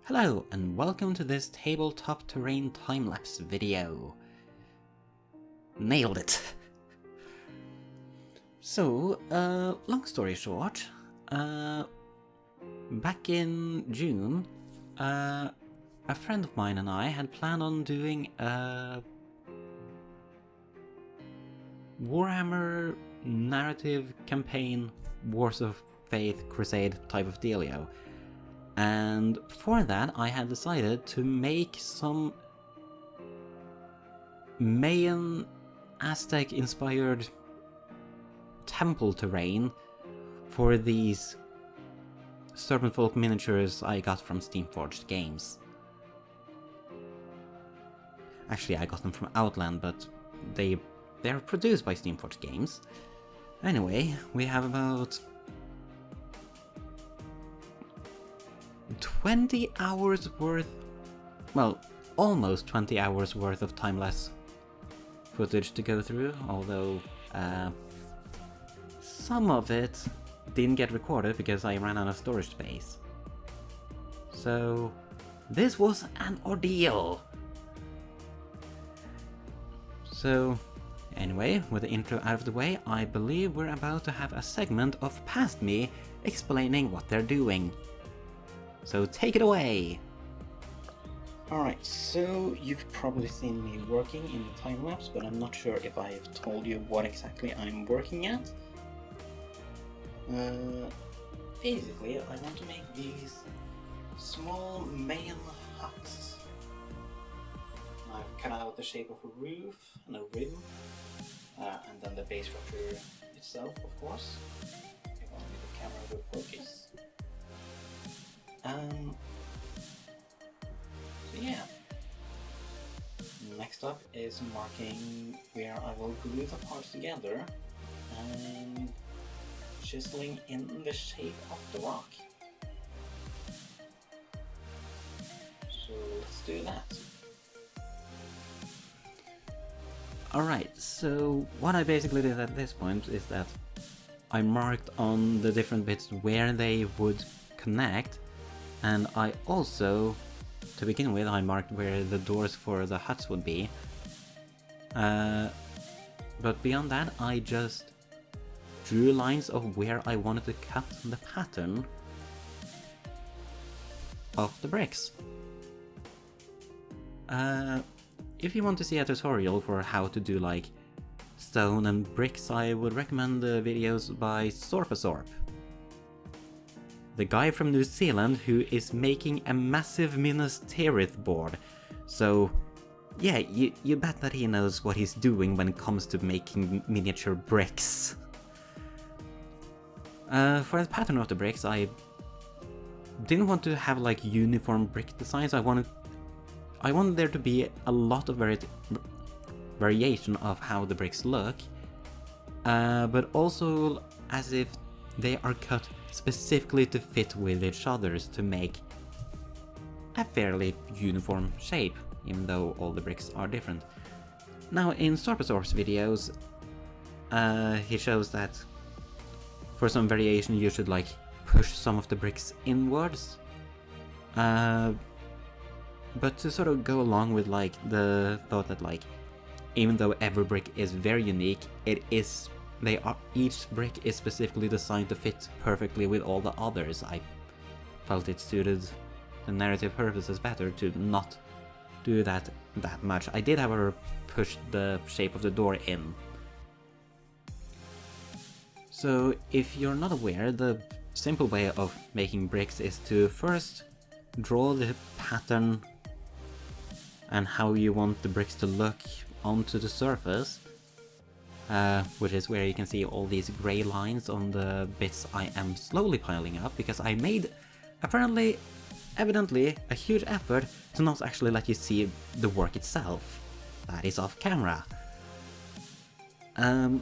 Hello and welcome to this tabletop terrain time-lapse video. Nailed it! So, long story short, back in June, a friend of mine and I had planned on doing a Warhammer narrative campaign Wars of Faith Crusade type of dealio. And for that, I had decided to make some Mayan Aztec-inspired temple terrain for these Serpent Folk miniatures I got from Steamforged Games. Actually, I got them from Outland, but they're produced by Steamforged Games. Anyway, we have about 20 hours worth, well, almost 20 hours worth of time-lapse footage to go through, although some of it didn't get recorded because I ran out of storage space. So this was an ordeal. So anyway, with the intro out of the way, I believe we're about to have a segment of Past Me explaining what they're doing. So take it away! Alright, so you've probably seen me working in the time-lapse, but I'm not sure if I've told you what exactly I'm working at. Basically, I want to make these small Mayan huts. I've cut out the shape of a roof and a rim, and then the base structure itself, of course. If only the camera will focus. So yeah. Next up is marking where I will glue the parts together and chiseling in the shape of the rock. So let's do that. Alright, so what I basically did at this point is that I marked on the different bits where they would connect. And I also, to begin with, I marked where the doors for the huts would be. But beyond that, I just drew lines of where I wanted to cut the pattern of the bricks. If you want to see a tutorial for how to do like stone and bricks, I would recommend the videos by Sorpasorp, the guy from New Zealand who is making a massive Minas Tirith board. So yeah, you bet that he knows what he's doing when it comes to making miniature bricks. For the pattern of the bricks, I didn't want to have like uniform brick designs. I wanted there to be a lot of variation of how the bricks look, but also as if they are cut specifically to fit with each other's to make a fairly uniform shape, even though all the bricks are different. Now in Sorpasorp's videos, he shows that for some variation you should like push some of the bricks inwards, but to sort of go along with like the thought that like even though every brick is very unique, each brick is specifically designed to fit perfectly with all the others. I felt it suited the narrative purposes better to not do that much. I did however push the shape of the door in. So if you're not aware, the simple way of making bricks is to first draw the pattern and how you want the bricks to look onto the surface. Which is where you can see all these grey lines on the bits I am slowly piling up, because I made, evidently, a huge effort to not actually let you see the work itself. That is off camera. But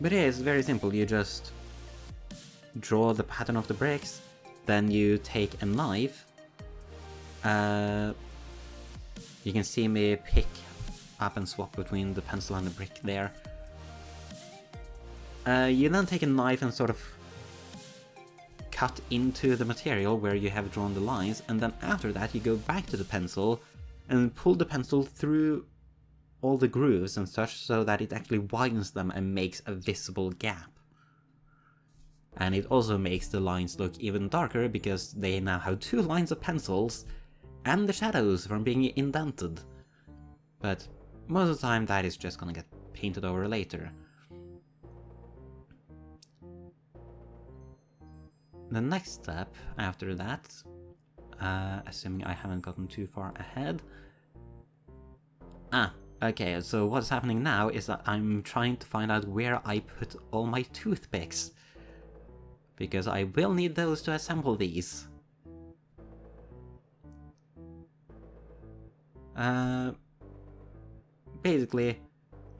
yeah, it's very simple. You just draw the pattern of the bricks, then you take a knife. You can see me pick up and swap between the pencil and the brick there. You then take a knife and sort of cut into the material where you have drawn the lines, and then after that you go back to the pencil and pull the pencil through all the grooves and such so that it actually widens them and makes a visible gap. And it also makes the lines look even darker because they now have 2 lines of pencils and the shadows from being indented. But most of the time that is just gonna get painted over later. The next step after that, assuming I haven't gotten too far ahead. Okay, so what's happening now is that I'm trying to find out where I put all my toothpicks. Because I will need those to assemble these. Basically,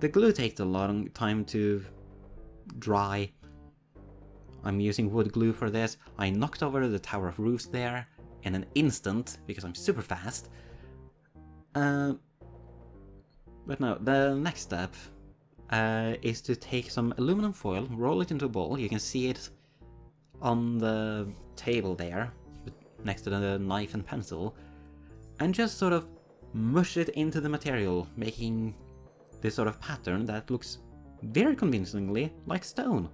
the glue takes a long time to dry. I'm using wood glue for this. I knocked over the tower of roofs there in an instant because I'm super fast. But no, the next step is to take some aluminum foil, roll it into a ball. You can see it on the table there, next to the knife and pencil, and just sort of mush it into the material, making this sort of pattern that looks very convincingly like stone.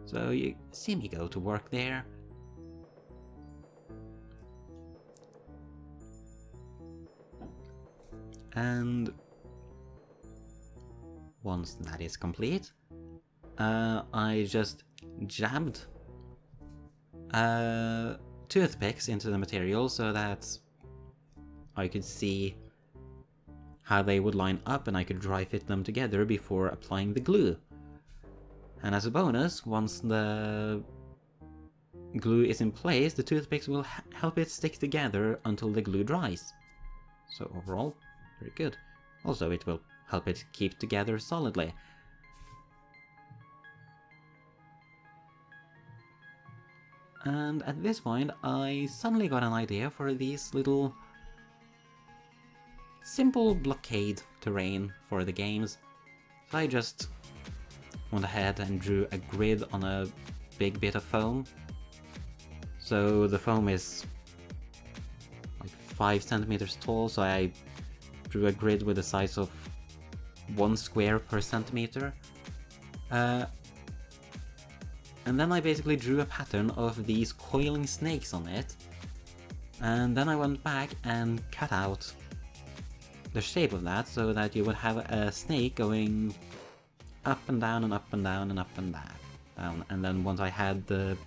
So you see me go to work there. And once that is complete, I just jabbed toothpicks into the material so that I could see how they would line up and I could dry fit them together before applying the glue. And as a bonus, once the glue is in place, the toothpicks will help it stick together until the glue dries. So overall, very good. Also, it will help it keep together solidly. And at this point, I suddenly got an idea for these little simple blockade terrain for the games. So I just went ahead and drew a grid on a big bit of foam. So the foam is like 5 centimeters tall, so I drew a grid with the size of 1 square per centimeter. And then I basically drew a pattern of these coiling snakes on it. And then I went back and cut out the shape of that so that you would have a snake going up and down and up and down and up and down. And then once I had the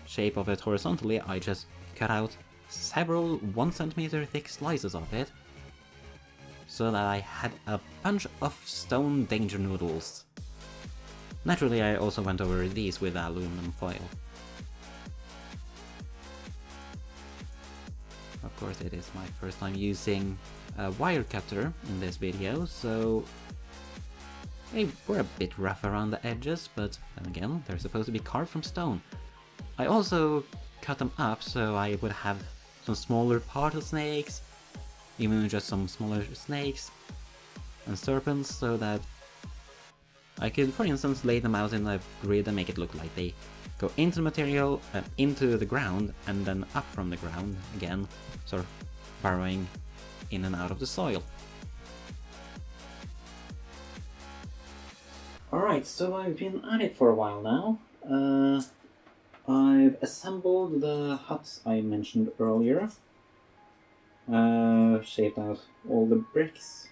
shape of it horizontally, I just cut out several 1 centimeter thick slices of it so that I had a bunch of stone danger noodles. Naturally, I also went over these with aluminum foil. Of course, it is my first time using a wire cutter in this video, so they were a bit rough around the edges, but then again, they're supposed to be carved from stone. I also cut them up so I would have some smaller particle snakes, even just some smaller snakes and serpents, so that I could, for instance, lay them out in a grid and make it look like they go into the material, into the ground, and then up from the ground again, sort of burrowing in and out of the soil. Alright, so I've been at it for a while now. I've assembled the huts I mentioned earlier, shaped out all the bricks,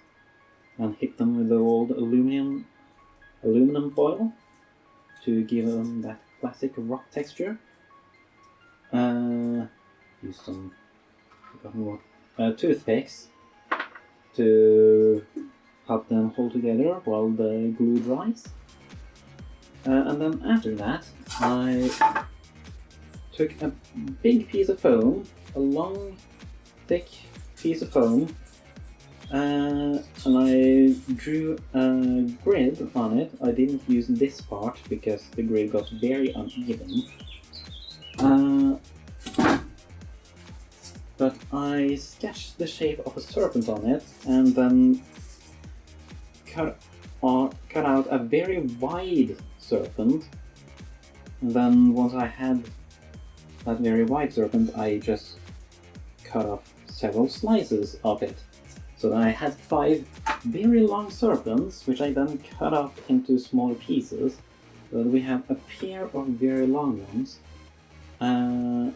and hit them with the old aluminum foil to give them that classic rock texture. Use some toothpicks to help them hold together while the glue dries. And then after that, I took a big piece of foam, a long, thick piece of foam, and I drew a grid on it. I didn't use this part because the grid got very uneven. But I sketched the shape of a serpent on it and then cut out a very wide serpent And then once I had that very wide serpent, I just cut off several slices of it. So then I had 5 very long serpents, which I then cut up into smaller pieces. So we have a pair of very long ones. And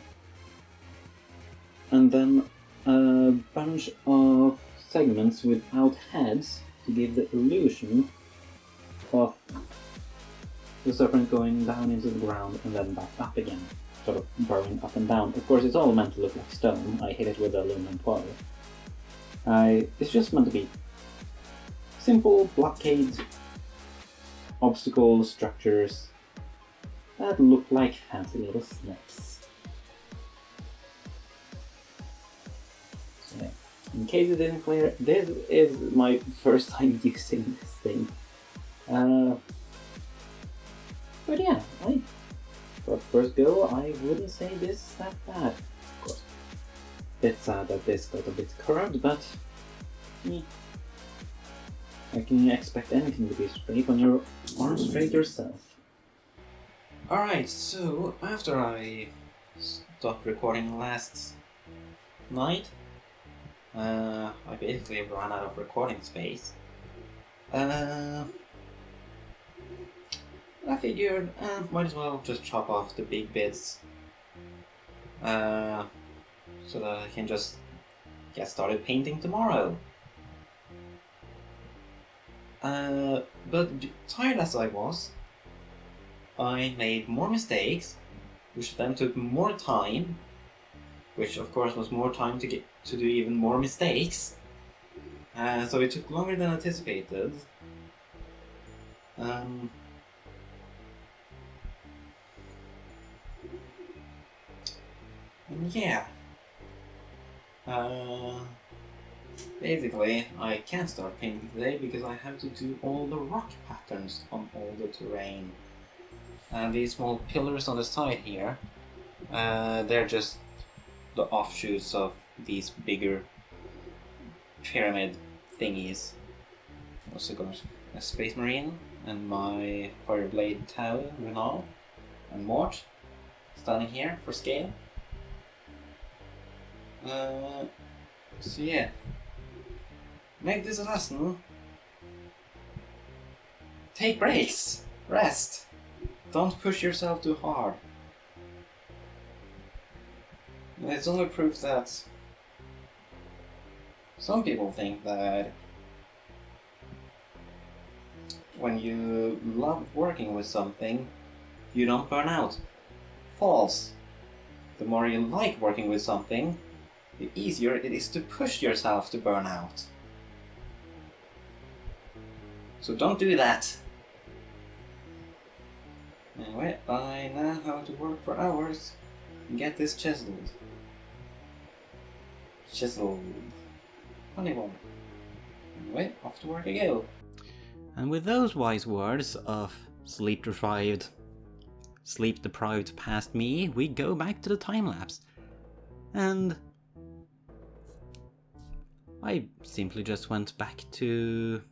then a bunch of segments without heads to give the illusion of the serpent going down into the ground and then back up again, sort of burrowing up and down. Of course, it's all meant to look like stone. I hit it with aluminum foil. It's just meant to be simple blockade obstacle structures that look like fancy little snakes. So, yeah. In case you didn't clear, this is my first time using this thing. But yeah, for first go, I wouldn't say this is that bad. Of course, bit sad that this got a bit curved, but I can expect anything to be straight when you're arm straight yourself. Alright, so after I stopped recording last night, I basically ran out of recording space. I figured, might as well just chop off the big bits, so that I can just get started painting tomorrow. But tired as I was, I made more mistakes, which then took more time, which of course was more time to get to do even more mistakes. So it took longer than anticipated. And yeah. Basically, I can't start painting today because I have to do all the rock patterns on all the terrain. And these small pillars on the side here, they're just the offshoots of these bigger pyramid thingies. Also got a Space Marine and my Fireblade Tau, Renal, and Mort standing here for scale. So yeah, make this a lesson. Take breaks, rest, don't push yourself too hard. It's only proof that some people think that when you love working with something, you don't burn out. False. The more you like working with something, the easier it is to push yourself to burn out. So don't do that. Anyway, I now have to work for hours and get this chiseled. Funny one. Anyway, off to work I go. And with those wise words of sleep-deprived past me, we go back to the time-lapse. And I simply just went back to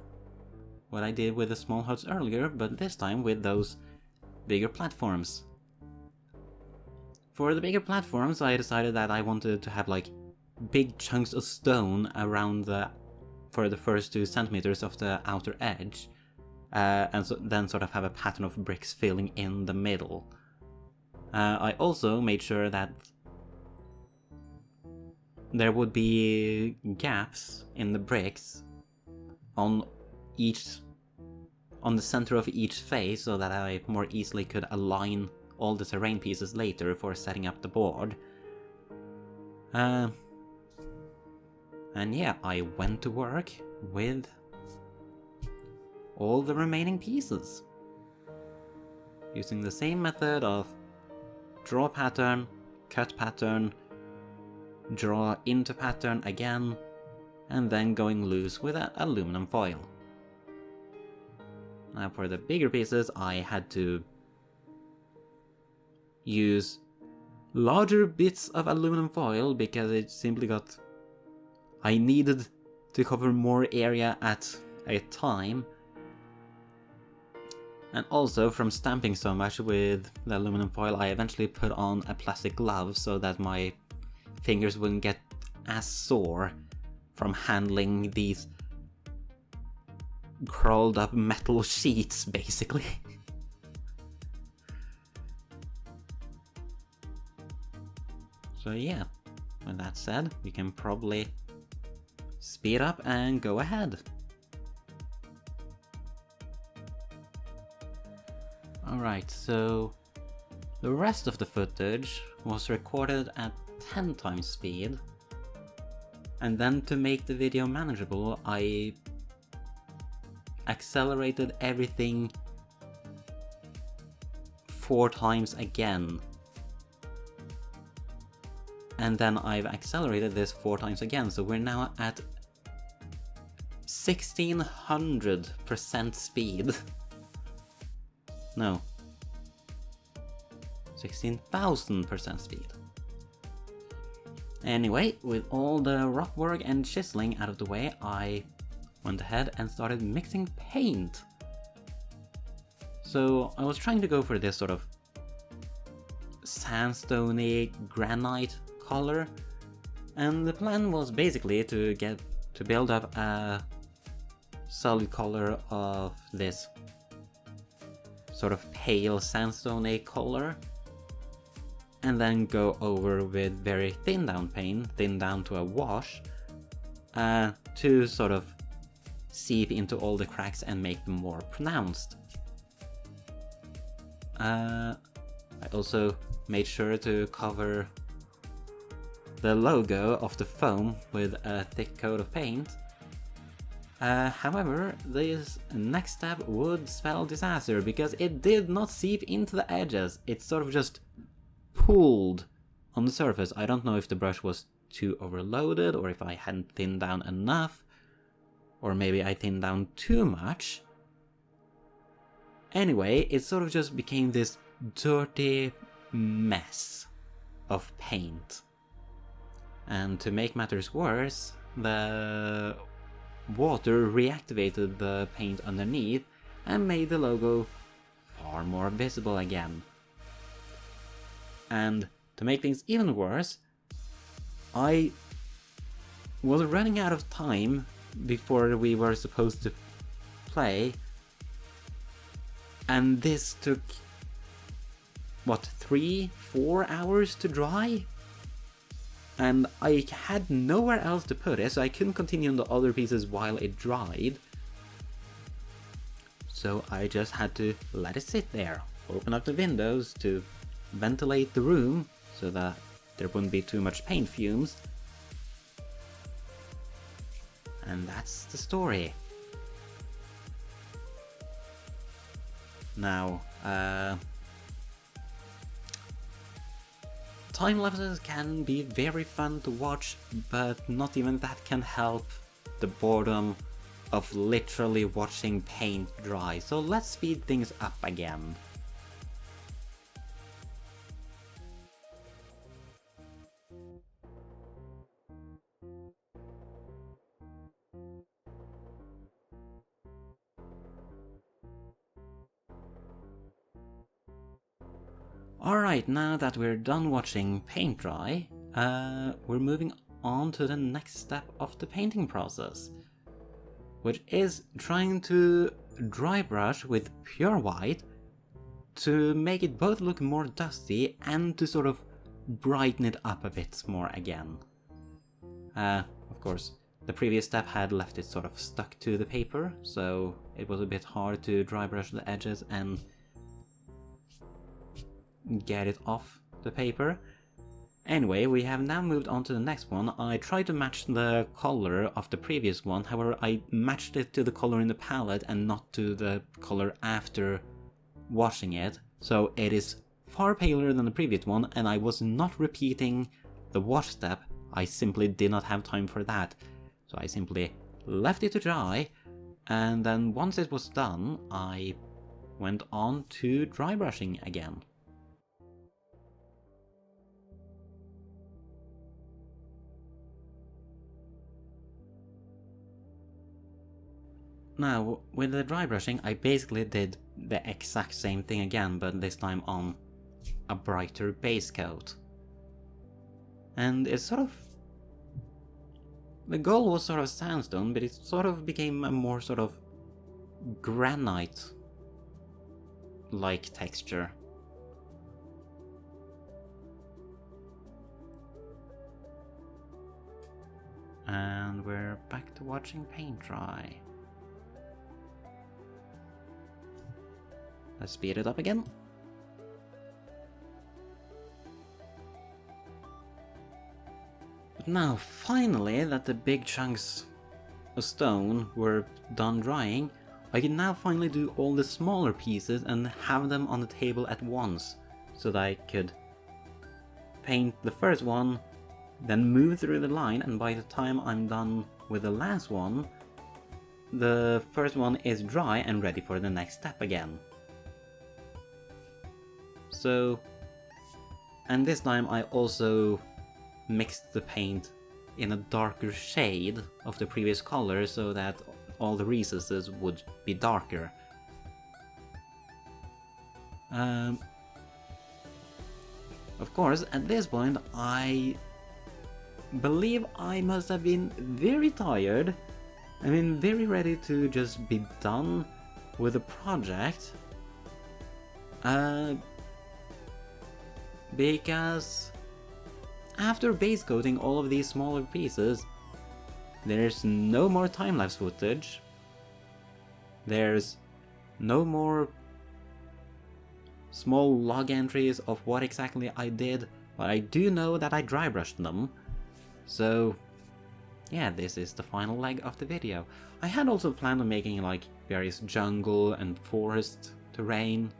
what I did with the small huts earlier, but this time with those bigger platforms. For the bigger platforms, I decided that I wanted to have like big chunks of stone around for the first 2 centimeters of the outer edge, and then sort of have a pattern of bricks filling in the middle. I also made sure that there would be gaps in the bricks on the center of each face, so that I more easily could align all the terrain pieces later for setting up the board. And yeah, I went to work with all the remaining pieces, using the same method of draw pattern, cut pattern, draw into pattern again, and then going loose with an aluminum foil. Now for the bigger pieces, I had to use larger bits of aluminum foil because it simply I needed to cover more area at a time. And also, from stamping so much with the aluminum foil, I eventually put on a plastic glove so that my fingers wouldn't get as sore from handling these curled up metal sheets, basically. So yeah, with that said, we can probably speed up and go ahead. Alright, so the rest of the footage was recorded at 10 times speed, and then to make the video manageable, I accelerated everything 4 times again. And then I've accelerated this 4 times again, so we're now at 1600% speed. No. 16,000% speed. Anyway, with all the rock work and chiseling out of the way, I went ahead and started mixing paint. So I was trying to go for this sort of sandstone-y granite color, and the plan was basically to build up a solid color of this sort of pale sandstone-y color, and then go over with very thin down paint, thin down to a wash, to sort of seep into all the cracks and make them more pronounced. I also made sure to cover the logo of the foam with a thick coat of paint. However, this next step would spell disaster because it did not seep into the edges. It sort of just pooled on the surface. I don't know if the brush was too overloaded or if I hadn't thinned down enough, or maybe I thinned down too much. Anyway, it sort of just became this dirty mess of paint. And to make matters worse, the water reactivated the paint underneath and made the logo far more visible again. And to make things even worse, I was running out of time before we were supposed to play, and this took, what, 3-4 hours to dry? And I had nowhere else to put it, so I couldn't continue on the other pieces while it dried. So I just had to let it sit there, open up the windows to ventilate the room so that there wouldn't be too much paint fumes. And that's the story. Now, time-lapses can be very fun to watch, but not even that can help the boredom of literally watching paint dry. So let's speed things up again. Alright, now that we're done watching paint dry, we're moving on to the next step of the painting process, which is trying to dry brush with pure white to make it both look more dusty and to sort of brighten it up a bit more again. Of course, the previous step had left it sort of stuck to the paper, so it was a bit hard to dry brush the edges and get it off the paper. Anyway, we have now moved on to the next one. I tried to match the color of the previous one, however I matched it to the color in the palette and not to the color after washing it, so it is far paler than the previous one, and I was not repeating the wash step. I simply did not have time for that, so I simply left it to dry, and then once it was done I went on to dry brushing again. Now, with the dry brushing, I basically did the exact same thing again, but this time on a brighter base coat. And it's sort of... The goal was sort of sandstone, but it sort of became a more sort of granite-like texture. And we're back to watching paint dry. Let's speed it up again. But now, finally, that the big chunks of stone were done drying, I can now finally do all the smaller pieces and have them on the table at once, so that I could paint the first one, then move through the line, and by the time I'm done with the last one, the first one is dry and ready for the next step again. So, and this time I also mixed the paint in a darker shade of the previous color so that all the recesses would be darker. Of course, at this point I believe I must have been very tired. I mean, very ready to just be done with the project. Because after base coating all of these smaller pieces, there's no more time-lapse footage. There's no more small log entries of what exactly I did, but I do know that I dry brushed them. So yeah, this is the final leg of the video. I had also planned on making like various jungle and forest terrain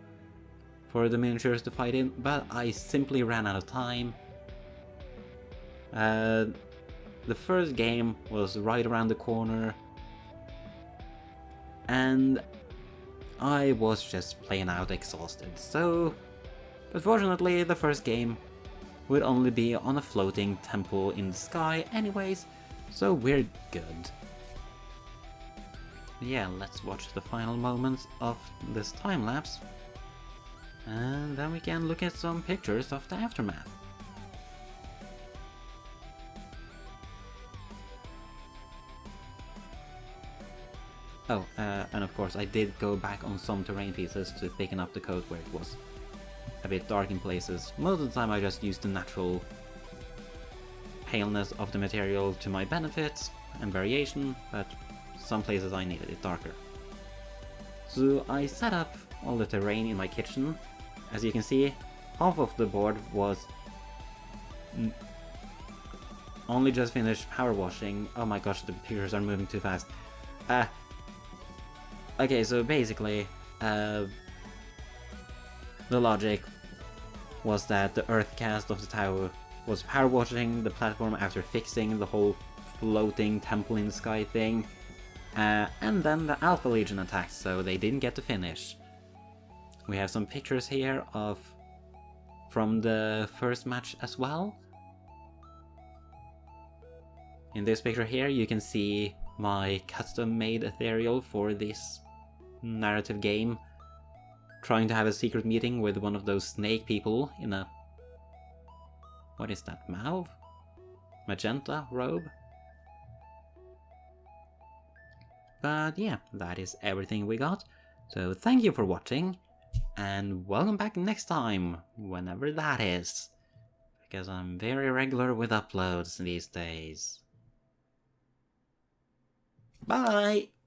for the miniatures to fight in, but I simply ran out of time. The first game was right around the corner, and I was just plain out exhausted, so unfortunately the first game would only be on a floating temple in the sky anyways, so we're good. Yeah, let's watch the final moments of this time-lapse, and then we can look at some pictures of the aftermath. Oh, and of course I did go back on some terrain pieces to thicken up the coat where it was a bit dark in places. Most of the time I just used the natural paleness of the material to my benefit and variation, but some places I needed it darker. So I set up all the terrain in my kitchen. As you can see, half of the board was only just finished power washing. Oh my gosh, the pictures are moving too fast. Okay, so basically, the logic was that the earth cast of the tower was power washing the platform after fixing the whole floating temple in the sky thing, and then the Alpha Legion attacked, so they didn't get to finish. We have some pictures here from the first match as well. In this picture here you can see my custom-made ethereal for this narrative game, trying to have a secret meeting with one of those snake people in a... what is that, mauve? Magenta robe? But yeah, that is everything we got, so thank you for watching, and welcome back next time, whenever that is, because I'm very regular with uploads these days. Bye!